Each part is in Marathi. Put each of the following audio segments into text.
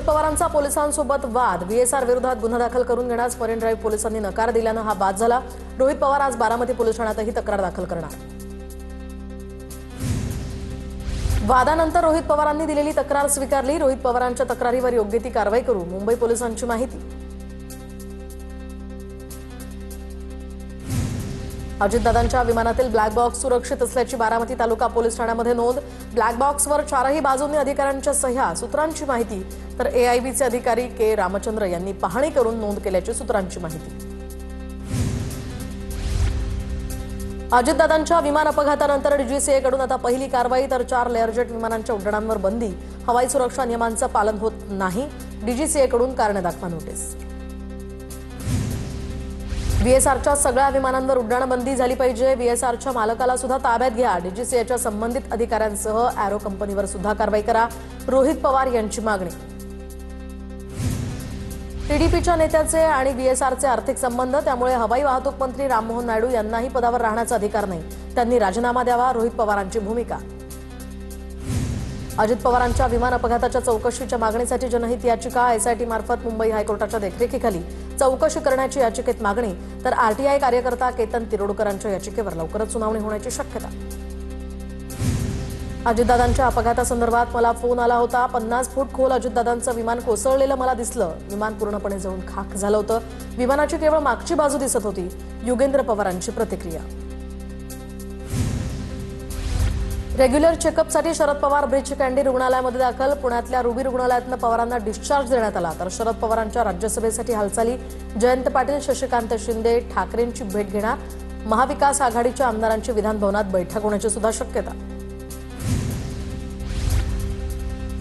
पवारांचा पोलिसांसोबत वाद, व्हीएसआर विरोधात गुन्हा दाखल करून घेण्यास मरीन ड्राईव्ह पोलिसांनी नकार दिल्यानं हा वाद झाला। रोहित पवार आज बारामती पोलीस ठाण्यातही तक्रार दाखल करणार। वादानंतर रोहित पवारांनी दिलेली तक्रार स्वीकारली। रोहित पवारांच्या तक्रारीवर योग्य ती कारवाई करू, मुंबई पोलिसांची माहिती। अजितदादांच्या विमानातील ब्लॅक बॉक्स सुरक्षित असल्याची बारामती तालुका पोलीस ठाण्यामध्ये नोंद। ब्लॅक बॉक्सवर चारही बाजूंनी अधिकाऱ्यांच्या सह्या, सूत्रांची माहिती। तर एआयबीचे अधिकारी के रामचंद्र यांनी पाहणी करून नोंद केल्याची सूत्रांची माहिती। अजितदादांच्या विमान अपघातानंतर डीजीसीएकडून आता पहिली कारवाई। तर 4 लेअरजेट विमानांच्या उड्डाणांवर बंदी, हवाई सुरक्षा नियमांचं पालन होत नाही, डीजीसीएकडून कारणे दाखवा नोटीस। व्हीएसआरच्या सगळ्या विमानांवर उड्डाण बंदी झाली पाहिजे, व्हीएसआरच्या मालकाला सुद्धा ताब्यात घ्या, डीजीसीएच्या संबंधित अधिकाऱ्यांसह एरो कंपनीवर सुद्धा कारवाई करा, रोहित पवार यांची मागणी। टीडीपीच्या नेत्याचे आणि व्हीएसआरचे आर्थिक संबंध, त्यामुळे हवाई वाहतूक मंत्री राममोहन नायडू यांनाही पदावर राहण्याचा अधिकार नाही, त्यांनी राजीनामा द्यावा, रोहित पवारांची भूमिका। अजित पवारांच्या विमान अपघाताच्या चौकशीच्या मागणीसाठी जनहित याचिका, एसआयटी मार्फत मुंबई हायकोर्टाच्या देखरेखीखाली चौकशी करण्याची याचिकेत मागणी। तर आरटीआय कार्यकर्ता केतन तिरोडकरांच्या याचिकेवर लवकरच सुनावणी होण्याची शक्यता। अजितदादांच्या अपघातासंदर्भात मला फोन आला होता, 50 फूट खोल अजितदादांचं विमान कोसळलेलं मला दिसलं, विमान पूर्णपणे जळून खाक झालं होतं, विमानाची केवळ मागची बाजू दिसत होती, युगेंद्र पवारांची प्रतिक्रिया। रेग्युलर चेकअपसाठी शरद पवार ब्रीच कँडी रुग्णालयामध्ये दाखल, पुण्यातल्या रुबी रुग्णालयातनं पवारांना डिस्चार्ज देण्यात आला। तर शरद पवारांच्या राज्यसभेसाठी हालचाली, जयंत पाटील, शशिकांत शिंदे ठाकरेंची भेट घेणार, महाविकास आघाडीच्या आमदारांची विधानभवनात बैठक होण्याची सुद्धा शक्यता।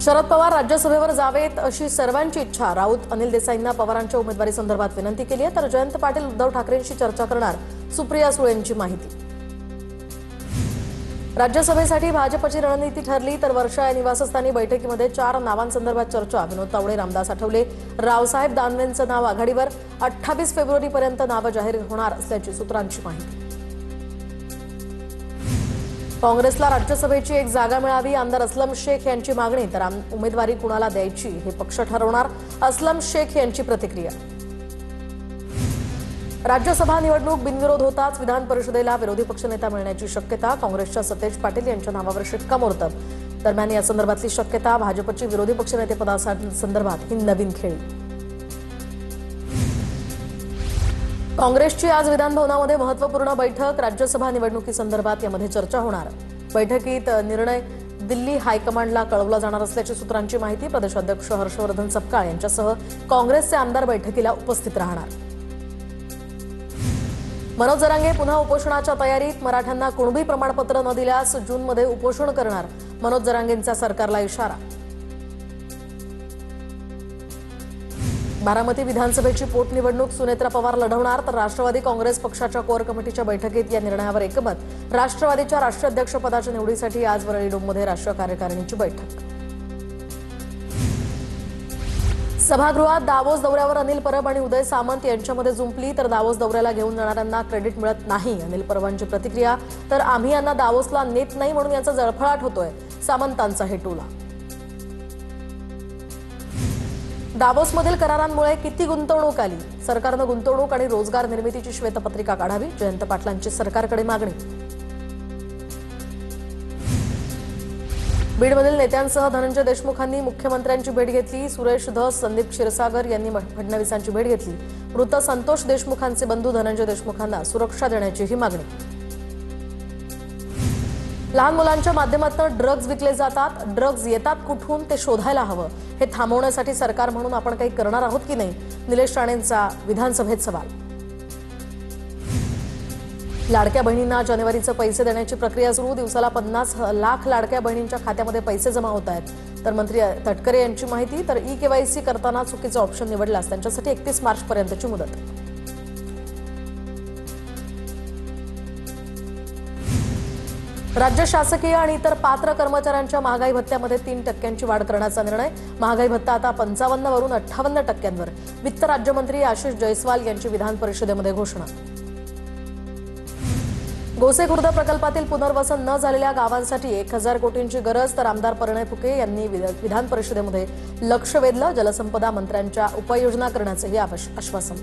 शरद पवार राज्यसभेवर जावेत अशी सर्वांची इच्छा, राऊत अनिल देसाईंना पवारांच्या उमेदवारी संदर्भात विनंती केली आहे। तर जयंत पाटील उद्धव ठाकरेंशी चर्चा करणार, सुप्रिया सुळेंची माहिती। राज्यसभेसाठी भाजपची रणनीती ठरली, तर वर्षा या निवासस्थानी बैठकीमध्ये 4 नावांसंदर्भात चर्चा, विनोद तावडे, रामदास आठवले, रावसाहेब दानवेंचं नाव आघाडीवर, 28 फेब्रुवारीपर्यंत नावं जाहीर होणार असल्याची सूत्रांची माहिती। काँग्रेसला राज्यसभेची एक जागा मिळावी, आमदार असलम शेख यांची मागणी। तर उमेदवारी कुणाला द्यायची हे पक्ष ठरवणार, असलम शेख यांची प्रतिक्रिया। राज्यसभा निवडणूक बिनविरोध होताच विधान परिषदेला विरोधी पक्षनेता मिळण्याची शक्यता, काँग्रेसच्या सतेज पाटील यांच्या नावावर शिक्कामोर्तब। दरम्यान या संदर्भातली शक्यता, भाजपची विरोधी पक्षनेतेपदासंदर्भात ही नवीन खेळी। काँग्रेसची आज विधानभवनामध्ये महत्त्वपूर्ण बैठक, राज्यसभा निवडणुकीसंदर्भात यामध्ये चर्चा होणार। बैठकीत निर्णय दिल्ली हायकमांडला कळवला जाणार असल्याची सूत्रांची माहिती। प्रदेशाध्यक्ष हर्षवर्धन सपकाळ यांच्यासह काँग्रेसचे आमदार बैठकीला उपस्थित राहणार। मनोज जरांगे पुन्हा उपोषणाच्या तयारीत, मराठ्यांना कुणबी प्रमाणपत्र न दिल्यास जूनमध्ये उपोषण करणार, मनोज जरांगेंचा सरकारला इशारा। बारामती विधानसभेची पोटनिवडणूक सुनेत्रा पवार लढवणार, तर राष्ट्रवादी काँग्रेस पक्षाच्या कोर कमिटीच्या बैठकीत या निर्णयावर एकमत। राष्ट्रवादीच्या राष्ट्रीय अध्यक्षपदाच्या निवडीसाठी आज वरळी डोममध्ये राष्ट्रीय कार्यकारिणीची बैठक। सभागृहात दावोस दौऱ्यावर अनिल परब आणि उदय सामंत यांच्यामध्ये जुंपली, तर दावोस दौऱ्याला घेऊन जाणाऱ्यांना क्रेडिट मिळत नाही, अनिल परबांची प्रतिक्रिया। तर आम्ही यांना दावोसला नेत नाही म्हणून याचा जळफळाट होतोय, सामंतांचा हेटोला। दावोसमधील करारांमुळे किती गुंतवणूक आली, सरकारनं गुंतवणूक आणि रोजगार निर्मितीची श्वेतपत्रिका काढावी, जयंत पाटलांची सरकारकडे मागणी। बीडमधील नेत्यांसह धनंजय देशमुखांनी मुख्यमंत्र्यांची भेट घेतली, सुरेश धस, संदीप क्षीरसागर यांनी फडणवीसांची भेट घेतली। मृत संतोष देशमुखांचे बंधू धनंजय देशमुखांना सुरक्षा देण्याचीही मागणी। लहान मुलांच्या माध्यमातून ड्रग्ज विकले जातात, ड्रग्ज येतात कुठून ते शोधायला हवं, हे थांबवण्यासाठी सरकार म्हणून आपण काही करणार आहोत की नाही, निलेश राणेंचा विधानसभेत सवाल। लाडक्या बहिणींना जानेवारीचे पैसे देण्याची प्रक्रिया सुरू, दिवसाला 50 लाख लाडक्या बहिणींच्या खात्यामध्ये पैसे जमा होत आहेत। तर मंत्री तटकरे यांची माहिती। तर ई-केवायसी करताना चुकीचं ऑप्शन निवडल्यास त्यांच्यासाठी 31 मार्चपर्यंतची मुदत। राज्य शासकीय आणि इतर पात्र कर्मचाऱ्यांच्या महागाई भत्त्यामध्ये 3% वाढ करण्याचा निर्णय, महागाई भत्ता आता 55 वरून 58%वर। वित्त राज्यमंत्री आशिष जयस्वाल यांची विधान परिषदेमध्ये घोषणा। गोसेखुर्द प्रकल्पातील पुनर्वसन न झालेल्या गावांसाठी 1000 कोटींची गरज, तर आमदार परिणय फुके यांनी विधान परिषदेमध्ये लक्ष वेधलं. जलसंपदा मंत्र्यांच्या उपाययोजना करण्याचंही आश्वासन.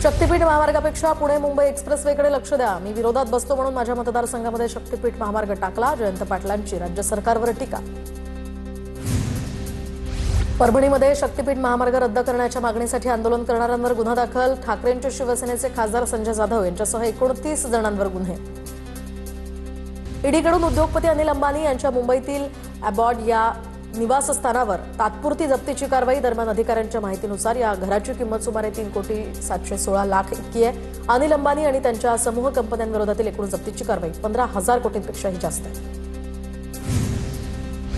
शक्तीपीठ महामार्गापेक्षा पुणे मुंबई एक्सप्रेसवेकडे लक्ष द्या. मी विरोधात बसतो म्हणून माझ्या मतदारसंघामध्ये शक्तीपीठ महामार्ग टाकला. जयंत पाटलांची राज्य सरकारवर टीका. परभणीमध्ये शक्तीपीठ महामार्ग रद्द करण्याच्या मागणीसाठी आंदोलन करणाऱ्यांवर गुन्हा दाखल. ठाकरेंचे शिवसेनेचे खासदार संजय जाधव यांच्यासह 29 जणांवर गुन्हे. ईडीकडून उद्योगपती अनिल अंबानी यांच्या मुंबईतील अबॉर्ड या निवासस्थानावर तात्पुरती जप्तीची कारवाई. दरम्यान अधिकाऱ्यांच्या माहितीनुसार या घराची किंमत सुमारे 3,716,00,000 इतकी आहे. अनिल अंबानी आणि त्यांच्या समूह कंपन्यांविरोधातील एकूण जप्तीची कारवाई 15,000 कोटींपेक्षाही जास्त आहे.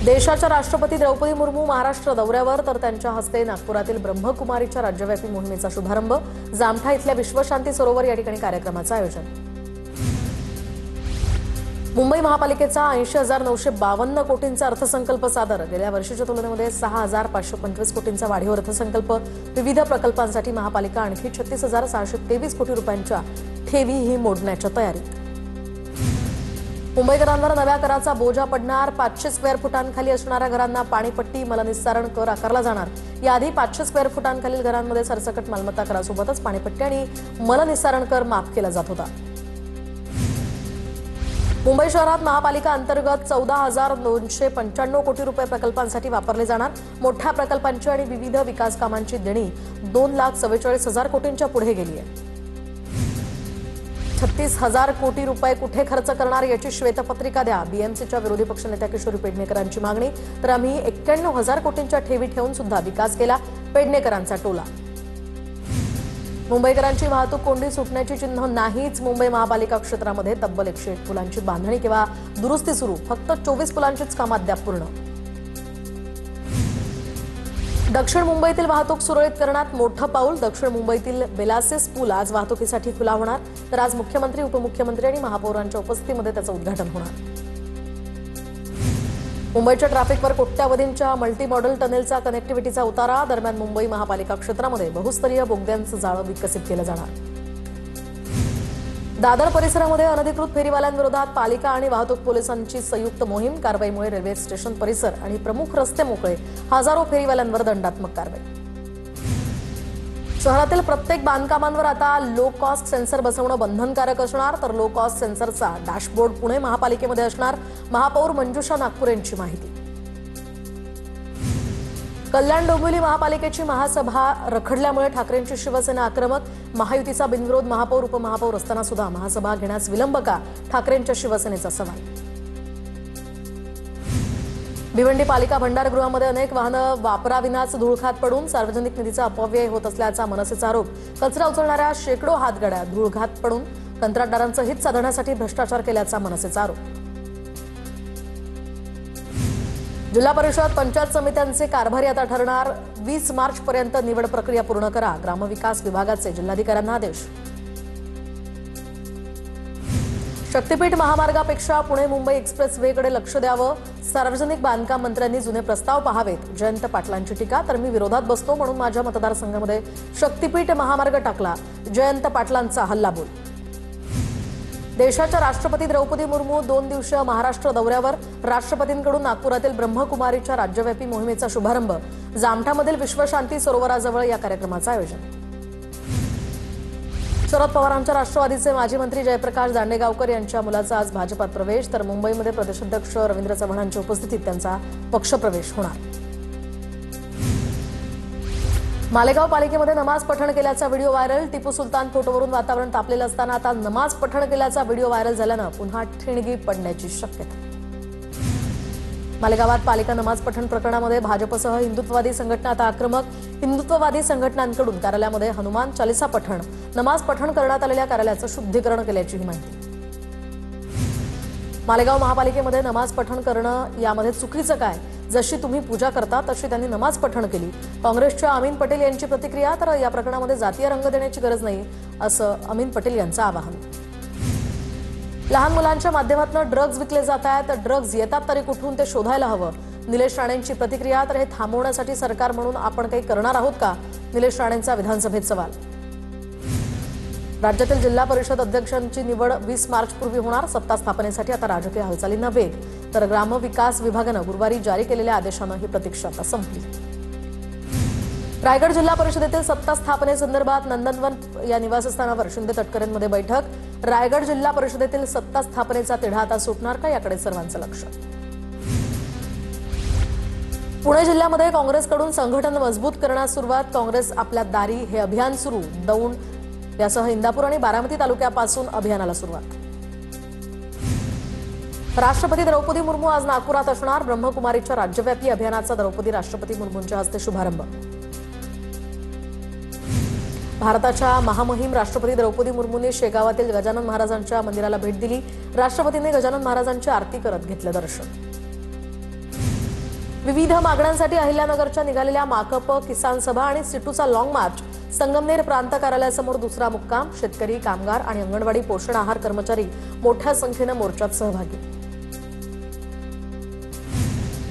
देशाच्या राष्ट्रपती द्रौपदी मुर्मू महाराष्ट्र दौऱ्यावर, तर त्यांच्या हस्ते नागपुरातील ब्रह्मकुमारीच्या राज्यव्यापी मोहिमेचा शुभारंभ. जामठा इथल्या विश्वशांती सरोवर या ठिकाणी कार्यक्रमाचं आयोजन. मुंबई महापालिकेचा 80,952 कोटींचा अर्थसंकल्प सादर. गेल्या वर्षीच्या तुलनेमध्ये 6,525 कोटींचा वाढीव अर्थसंकल्प. विविध प्रकल्पांसाठी महापालिका आणखी 36,623 कोटी रुपयांच्या ठेवीही मोडण्याच्या तयारीत. मुंबईकरांवर नव्या कराचा बोजा पडणार. 500 स्क्वेअर फुटांखाली असणाऱ्या घरांना पाणीपट्टी मलनिस्सारण कर आकारला जाणार. याआधी 500 स्क्वेअर फुटांखालील घरांमध्ये सरसकट मालमत्ता करासोबतच पाणीपट्टी आणि मलनिस्सारण कर माफ केला जात होता. मुंबई शहरात महापालिका अंतर्गत 14,295 कोटी रुपये प्रकल्पांसाठी वापरले जाणार. मोठ्या प्रकल्पांची आणि विविध विकास कामांची देणी 2,44,000 कोटींच्या पुढे गेली आहे. 36,000 कोटी रुपये कुठे खर्च करणार याची श्वेतपत्रिका द्या. बीएमसीच्या विरोधी पक्षनेत्या किशोरी पेडणेकरांची मागणी. तर आम्ही 91,000 कोटींच्या ठेवी ठेवून सुद्धा विकास केला, पेडणेकरांचा टोला. मुंबईकरांची वाहतूक कोंडी सुटण्याची चिन्ह नाहीच. मुंबई महापालिका क्षेत्रामध्ये तब्बल 101 पुलांची बांधणी किंवा दुरुस्ती सुरू. फक्त 24 पुलांचीच कामं अद्याप पूर्ण. दक्षिण मुंबईतील वाहतूक सुरळीत करण्यात मोठं पाऊल. दक्षिण मुंबईतील बेलासेस पूल आज वाहतुकीसाठी खुला होणार. तर आज मुख्यमंत्री, उपमुख्यमंत्री आणि महापौरांच्या उपस्थितीमध्ये त्याचं उद्घाटन होणार. मुंबईच्या ट्रॅफिकवर कोट्यावधींच्या मल्टी मॉडेल टनेलचा कनेक्टिव्हिटीचा उतारा. दरम्यान मुंबई महापालिका क्षेत्रामध्ये बहुस्तरीय बोगद्यांचं जाळं विकसित केलं जाणार. दादर परिसरामध्ये अनधिकृत फेरीवाल्यांविरोधात पालिका आणि वाहतूक पोलिसांची संयुक्त मोहीम. कारवाईमुळे रेल्वे स्टेशन परिसर आणि प्रमुख रस्ते मोकळे. हजारो फेरीवाल्यांवर दंडात्मक कारवाई. शहरातील प्रत्येक बांधकामांवर आता लो कॉस्ट सेन्सर बसवणं बंधनकारक असणार. तर लो कॉस्ट सेन्सरचा डॅशबोर्ड पुणे महापालिकेमध्ये असणार. महापौर मंजुषा नागपूर यांची माहिती. कल्याण डोंबिवली महापालिकेची महासभा रखडल्यामुळे ठाकरेंची शिवसेना आक्रमक. महायुतीचा बिनविरोध महापौर उपमहापौर असताना सुद्धा महासभा घेण्यास विलंब का, ठाकरेंच्या शिवसेनेचा सवाल. भिवंडी पालिका भंडारगृहामध्ये अनेक वाहनं वापराविनाच धूळखात पडून सार्वजनिक निधीचा अपव्यय होत असल्याचा मनसेचा आरोप. कचरा उचलणाऱ्या शेकडो हातगाड्या धूळखात पडून कंत्राटदारांचं हित साधण्यासाठी भ्रष्टाचार केल्याचा मनसेचा आरोप. जिल्हा परिषद पंचायत समित्यांचे कारभारी आता ठरणार. 20 मार्चपर्यंत निवड प्रक्रिया पूर्ण करा. ग्रामविकास विभागाचे जिल्हाधिकाऱ्यांना आदेश. शक्तीपीठ महामार्गापेक्षा पुणे मुंबई एक्सप्रेसवेकडे लक्ष द्यावं. सार्वजनिक बांधकाम मंत्र्यांनी जुने प्रस्ताव पाहावेत. जयंत पाटलांची टीका. तर मी विरोधात बसतो म्हणून माझ्या मतदारसंघामध्ये शक्तीपीठ महामार्ग टाकला. जयंत पाटलांचा हल्लाबोल. देशाच्या राष्ट्रपती द्रौपदी मुर्मू 2 दिवसीय महाराष्ट्र दौऱ्यावर. राष्ट्रपतींकडून नागपुरातील ब्रह्मकुमारीच्या राज्यव्यापी मोहिमेचा शुभारंभ. जामठामधील विश्वशांती सरोवराजवळ या कार्यक्रमाचं आयोजन. शरद पवारांच्या राष्ट्रवादीचे माजी मंत्री जयप्रकाश दांडेगावकर यांच्या मुलाचा आज भाजपात प्रवेश. तर मुंबईमध्ये प्रदेशाध्यक्ष रवींद्र चव्हाणांच्या उपस्थितीत त्यांचा पक्षप्रवेश होणार. मालेगाव पालिकेमध्ये नमाज पठण केल्याचा व्हिडिओ व्हायरल. टिपू सुलतान फोटोवरून वातावरण तापलेलं असताना आता नमाज पठण केल्याचा व्हिडिओ व्हायरल झाल्यानं पुन्हा ठिणगी पडण्याची शक्यता. मालेगावात पालिका नमाज पठण प्रकरणामध्ये भाजपसह हिंदुत्ववादी संघटना आता आक्रमक. हिंदुत्ववादी संघटनांकडून कार्यालयामध्ये हनुमान चालिसा पठण, नमाज पठण करण्यात आलेल्या कार्यालयाचं शुद्धीकरण केल्याचीही माहिती. मालेगाव महापालिकेमध्ये नमाज पठण करणं यामध्ये चुकीचं काय? जशी तुम्ही पूजा करता तशी त्यांनी नमाज पठण केली. काँग्रेसच्या अमीन पटेल यांची प्रतिक्रिया. तर या प्रकरणामध्ये जातीय रंग देण्याची गरज नाही असं अमीन पटेल यांचं आवाहन. लहान मुलांच्या माध्यमातून ड्रग्ज विकले जात आहेत. ड्रग्ज येतात तरी कुठून ते शोधायला हवं. निलेश राणेंची प्रतिक्रिया. तर हे थांबवण्यासाठी सरकार म्हणून आपण काही करणार आहोत का? निलेश राणेंचा विधानसभेत सवाल. राज्यातील जिल्हा परिषद अध्यक्षांची निवड 20 मार्चपूर्वी होणार. सत्ता स्थापनेसाठी आता राजकीय हालचालींना वेग. तर ग्रामविकास विभागानं गुरुवारी जारी केलेल्या आदेशानं ही प्रतीक्षा आता संपली. रायगड जिल्हा परिषदेतील सत्ता स्थापनेसंदर्भात नंदनवन या निवासस्थानावर शिंदे तटकरेंमध्ये बैठक. रायगड जिल्हा परिषदेतील सत्ता स्थापनेचा तिढा आता सुटणार का, याकडे सर्वांचं लक्ष. पुणे जिल्ह्यामध्ये काँग्रेसकडून संघटन मजबूत करण्यास सुरुवात. काँग्रेस आपल्या दारी हे अभियान सुरू. दौंड यासह इंदापूर आणि बारामती तालुक्यापासून अभियानाला सुरुवात. राष्ट्रपती द्रौपदी मुर्मू आज नागपुरात असणार. ब्रह्मकुमारीच्या राज्यव्यापी अभियानाचा द्रौपदी राष्ट्रपती मुर्मूंच्या हस्ते शुभारंभ. भारताच्या महामहिम राष्ट्रपती द्रौपदी मुर्मूंनी शेगावातील गजानन महाराजांच्या मंदिराला भेट दिली. राष्ट्रपतींनी गजानन महाराजांची आरती करत घेतलं दर्शन. विविध मागण्यांसाठी अहिल्यानगरच्या निघालेल्या माकप, किसान सभा आणि सिटूचा लॉंग मार्च. संगमनेर प्रांत कार्यालयासमोर दुसरा मुक्काम. शेतकरी, कामगार आणि अंगणवाडी पोषण आहार कर्मचारी मोठ्या संख्येनं मोर्चात सहभागी.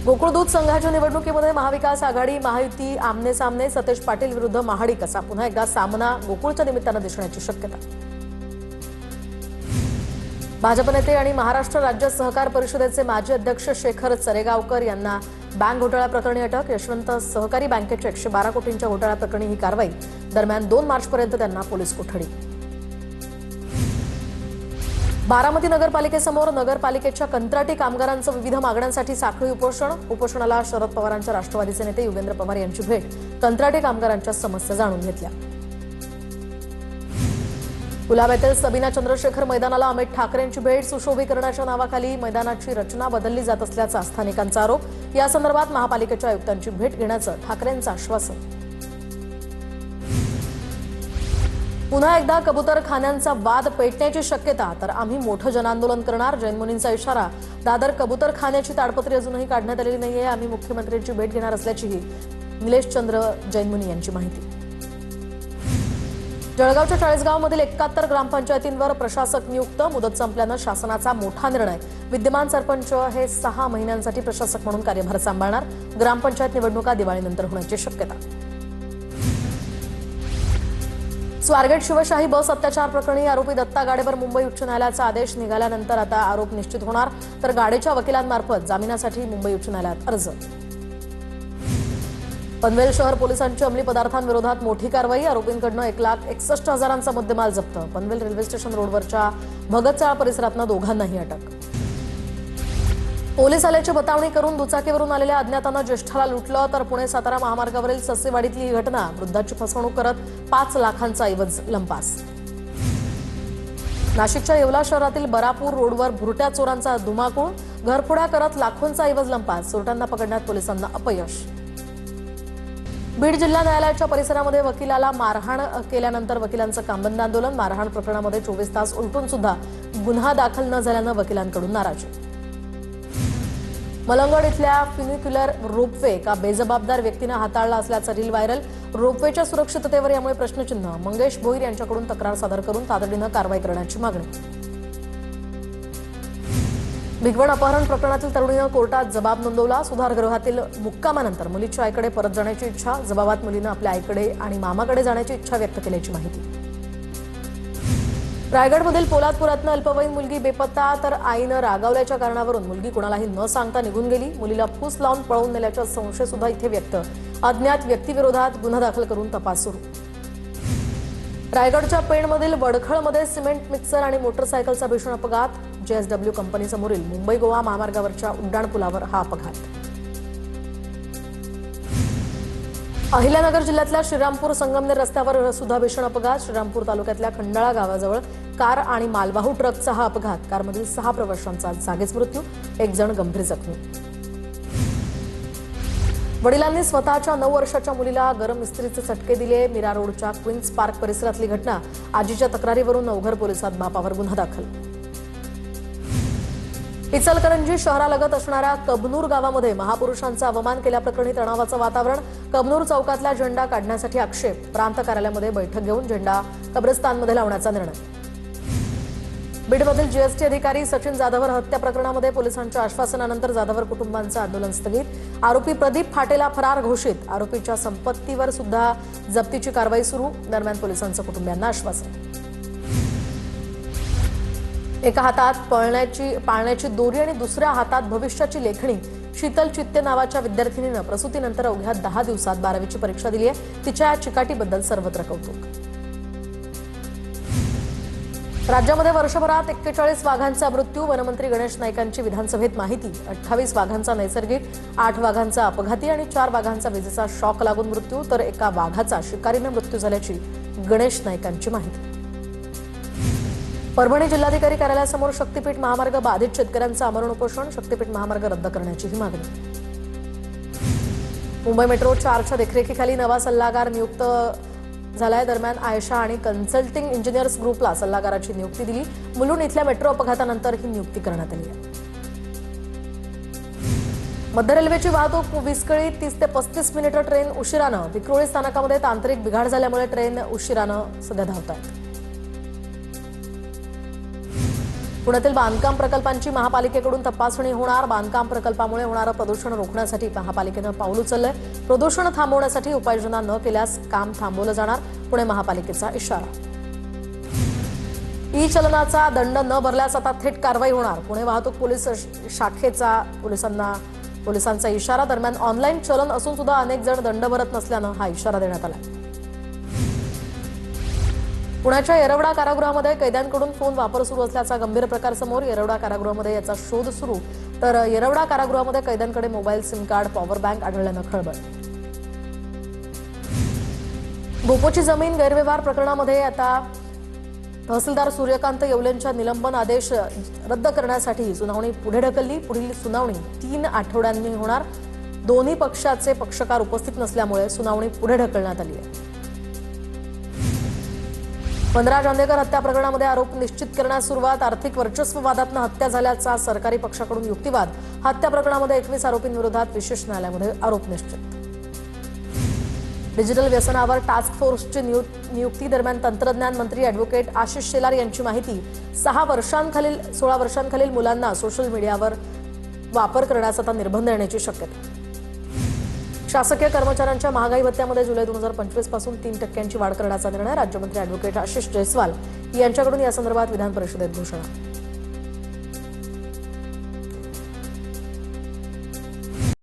गोकुळ दूध संघाच्या निवडणुकीमध्ये महाविकास आघाडी महायुती आमने सामने. सतेज पाटील विरुद्ध महाडिक असा पुन्हा एकदा सामना गोकुळच्या निमित्तानं दिसण्याची शक्यता. भाजप नेते आणि महाराष्ट्र राज्य सहकार परिषदेचे माजी अध्यक्ष शेखर चरेगावकर यांना बँक घोटाळा प्रकरणी अटक. यशवंत सहकारी बँकेच्या 112 कोटींच्या घोटाळा प्रकरणी ही कारवाई. दरम्यान 2 मार्चपर्यंत त्यांना पोलीस कोठडी. बारामती नगरपालिकेसमोर नगरपालिकेच्या कंत्राटी कामगारांचं विविध मागण्यांसाठी साखळी उपोषण. उपोषणाला शरद पवारांच्या राष्ट्रवादीचे नेते युगेंद्र पवार यांची भेट. कंत्राटी कामगारांच्या समस्या जाणून घेतल्या. कुलाब्यातील सबीना चंद्रशेखर मैदानाला अमित ठाकरेंची भेट. सुशोभीकरणाच्या नावाखाली मैदानाची रचना बदलली जात असल्याचा स्थानिकांचा आरोप. या संदर्भात महापालिकेच्या आयुक्तांची भेट घेण्याचं ठाकरेंचं आश्वासन. पुन्हा एकदा कबुतरखान्यांचा वाद पेटण्याची शक्यता. तर आम्ही मोठं जनआंदोलन करणार. जैन मुनींचा इशारा. दादर कबुतरखान्याची ताडपत्री अजूनही काढण्यात आलेली नाहीये. आम्ही मुख्यमंत्र्यांची भेट घेणार असल्याचीही निलेश चंद्र जैन मुनी यांची माहिती. जळगावच्या चाळीसगावमधील 71 ग्रामपंचायतींवर प्रशासक नियुक्त. मुदत संपल्यानं शासनाचा मोठा निर्णय. विद्यमान सरपंच हे 6 महिन्यांसाठी प्रशासक म्हणून कार्यभार सांभाळणार. ग्रामपंचायत निवडणुका दिवाळीनंतर होण्याची शक्यता. स्वारगेट शिवशाही बस अत्याचार प्रकरणी आरोपी दत्ता गाडेवर मुंबई उच्च न्यायालयाचा आदेश निघाल्यानंतर आता आरोप निश्चित होणार. तर गाडेच्या वकिलांमार्फत जामिनासाठी मुंबई उच्च न्यायालयात अर्ज. पनवेल शहर पोलिसांची अंमली पदार्थांविरोधात मोठी कारवाई. आरोपींकडनं 1,61,000चा मुद्देमाल जप्त. पनवेल रेल्वे स्टेशन रोडवरच्या भगतचाळ परिसरातनं दोघांनाही अटक. पोलीस आल्याची बतावणी करून दुचाकीवरून आलेल्या अज्ञातानं ज्येष्ठाला लुटलं. तर पुणे सातारा महामार्गावरील ससेवाडीतली ही घटना. वृद्धाची फसवणूक करत 5 लाखांचा ऐवज लंपास. नाशिकच्या येवला शहरातील बरापूर रोडवर भुरट्या चोरांचा धुमाकूळ. घरफोड्या करत लाखोंचा ऐवज लंपास. चोरट्यांना पकडण्यात पोलिसांना अपयश. बीड जिल्हा न्यायालयाच्या परिसरामध्ये वकिलाला मारहाण केल्यानंतर वकिलांचं कामबंद आंदोलन. मारहाण प्रकरणामध्ये 24 तास उलटून सुद्धा गुन्हा दाखल न झाल्यानं वकिलांकडून नाराजी. मलंगड इथल्या फ्युनिक्युलर रोपवे एका बेजबाबदार व्यक्तीनं हाताळला असल्याचा रील व्हायरल. रोपवेच्या सुरक्षिततेवर यामुळे प्रश्नचिन्ह. मंगेश भोईर यांच्याकडून तक्रार सादर करून तातडीनं कारवाई करण्याची मागणी. भिगवण अपहरण प्रकरणातील तरुणीनं कोर्टात जबाब नोंदवला. सुधारगृहातील मुक्कामानंतर मुलीच्या आईकडे परत जाण्याची इच्छा. जबाबात मुलीनं आपल्या आईकडे आणि मामाकडे जाण्याची इच्छा व्यक्त केल्याची माहिती. रायगडमधील पोलादपुरातनं अल्पवयीन मुलगी बेपत्ता. तर आईनं रागावल्याच्या कारणावरून मुलगी कोणालाही न सांगता निघून गेली. मुलीला फूस लावून पळवून नेल्याचा संशय सुद्धा इथे व्यक्त. अज्ञात व्यक्तीविरोधात गुन्हा दाखल करून तपास सुरू. रायगडच्या पेणमधील वडखळमध्ये सिमेंट मिक्सर आणि मोटरसायकलचा भीषण अपघात. JSW कंपनीसमोरील मुंबई गोवा महामार्गावरच्या उड्डाणपुलावर हा अपघात. अहिल्यानगर जिल्ह्यातल्या श्रीरामपूर संगमनेर रस्त्यावर सुद्धा भीषण अपघात. श्रीरामपूर तालुक्यातल्या खंडाळा गावाजवळ कार आणि मालवाहू ट्रकचा हा अपघात. कारमधील 6 प्रवाशांचा जागीच मृत्यू. 1 जण गंभीर जखमी. वडिलांनी स्वतःच्या 9 वर्षाच्या मुलीला गरम इस्त्रीचे चटके दिले. मीरा रोडच्या क्वीन्स पार्क परिसरातली घटना. आजीच्या तक्रारीवरून नवघर पोलिसात बापावर गुन्हा दाखल. इचलकरंजी शहरालगत असणाऱ्या कबनूर गावामध्ये महापुरुषांचा अवमान केल्याप्रकरणी तणावाचं वातावरण. कबनूर चौकातला झेंडा काढण्यासाठी आक्षेप. प्रांत कार्यालयामध्ये बैठक घेऊन झेंडा कब्रस्तानमध्ये लावण्याचा निर्णय. बीडमधील जीएसटी अधिकारी सचिन जाधवर हत्या प्रकरणामध्ये पोलिसांच्या आश्वासनानंतर जाधवर कुटुंबांचं आंदोलन स्थगित. आरोपी प्रदीप फाटेला फरार घोषित. आरोपीच्या संपत्तीवर सुद्धा जप्तीची कारवाई सुरू. दरम्यान पोलिसांचं कुटुंबियांना आश्वासन. एका हातात पाळण्याची दोरी आणि दुसऱ्या हातात भविष्याची लेखणी शीतल चित्ते नावाच्या विद्यार्थिनीनं प्रसूतीनंतर अवघ्या 10 दिवसात 12वीची परीक्षा दिली आहे. तिच्या या चिकाटीबद्दल सर्वत्र कौतुक. राज्यामध्ये वर्षभरात 41 वाघांचा मृत्यू. वनमंत्री गणेश नाईकांची विधानसभेत माहिती. 28 वाघांचा नैसर्गिक, 8 वाघांचा अपघाती आणि 4 वाघांचा विजेचा शॉक लागून मृत्यू, तर एका वाघाचा शिकारीने मृत्यू झाल्याची गणेश नाईकांची माहिती. परभणी जिल्हाधिकारी कार्यालयासमोर शक्तीपीठ महामार्ग बाधित शेतकऱ्यांचं आमरण उपोषण. शक्तीपीठ महामार्ग रद्द करण्याचीही मागणी. मुंबई मेट्रो 4च्या देखरेखीखाली नवा सल्लागार नियुक्त झालाय. दरम्यान आयशा आणि कन्सल्टिंग इंजिनियर्स ग्रुपला सल्लागाराची नियुक्ती दिली. मुलुंड इथल्या मेट्रो अपघातानंतर ही नियुक्ती करण्यात आली आहे. मध्य रेल्वेची वाहतूक विस्कळीत. 30 ते 35 मिनिटं ट्रेन उशिरानं. विक्रोळी स्थानकामध्ये तांत्रिक बिघाड झाल्यामुळे ट्रेन उशिरानं सध्या धावतात. पुण्यातील बांधकाम प्रकल्पांची महापालिकेकडून तपासणी होणार. बांधकाम प्रकल्पामुळे होणारं प्रदूषण रोखण्यासाठी महापालिकेनं पाऊल उचललंय. प्रदूषण थांबवण्यासाठी उपाययोजना न केल्यास काम थांबवलं जाणार. पुणे महापालिकेचा इशारा. ई चलनाचा दंड न भरल्यास आता थेट कारवाई होणार. पुणे वाहतूक पोलीस शाखेचा पोलिसांचा इशारा. दरम्यान ऑनलाईन चलन असून सुद्धा अनेक जण दंड भरत नसल्यानं हा इशारा देण्यात आला. पुण्याच्या येरवडा कारागृहामध्ये कैद्यांकडून फोन वापर सुरू असल्याचा गंभीर प्रकार समोर. येरवडा कारागृहामध्ये याचा शोध सुरू, तर येरवडा कारागृहामध्ये कैद्यांकडे mobile, SIM card, power bank आढळल्यानं खळबळ. भोपोची जमीन गैरव्यवहार प्रकरणामध्ये आता तहसीलदार सूर्यकांत येवलेंच्या निलंबन आदेश रद्द करण्यासाठी सुनावणी पुढे ढकलली. पुढील सुनावणी 3 आठवड्यांनी होणार. दोन्ही पक्षाचे पक्षकार उपस्थित नसल्यामुळे सुनावणी पुढे ढकलण्यात आली आहे. 15 जांदेकर हत्या प्रकरणामध्ये आरोप निश्चित करण्यास सुरुवात. आर्थिक वर्चस्व वादातनं हत्या झाल्याचा सरकारी पक्षाकडून युक्तिवाद. हत्या प्रकरणामध्ये 21 आरोपींविरोधात विशेष न्यायालयामध्ये आरोप निश्चित. डिजिटल व्यसनावर टास्क फोर्सची नियुक्ती. दरम्यान तंत्रज्ञान मंत्री अॅडव्होकेट आशिष शेलार यांची माहिती. 16 वर्षांखालील मुलांना सोशल मीडियावर वापर करण्यास आता निर्बंध येण्याची शक्यता. शासकीय कर्मचाऱ्यांच्या महागाई भत्त्यामध्ये जुलै 2025 पासून 3% वाढ करण्याचा निर्णय. राज्यमंत्री अॅडव्होकेट आशिष जयस्वाल यांच्याकडून या संदर्भात विधान परिषदेत घोषणा.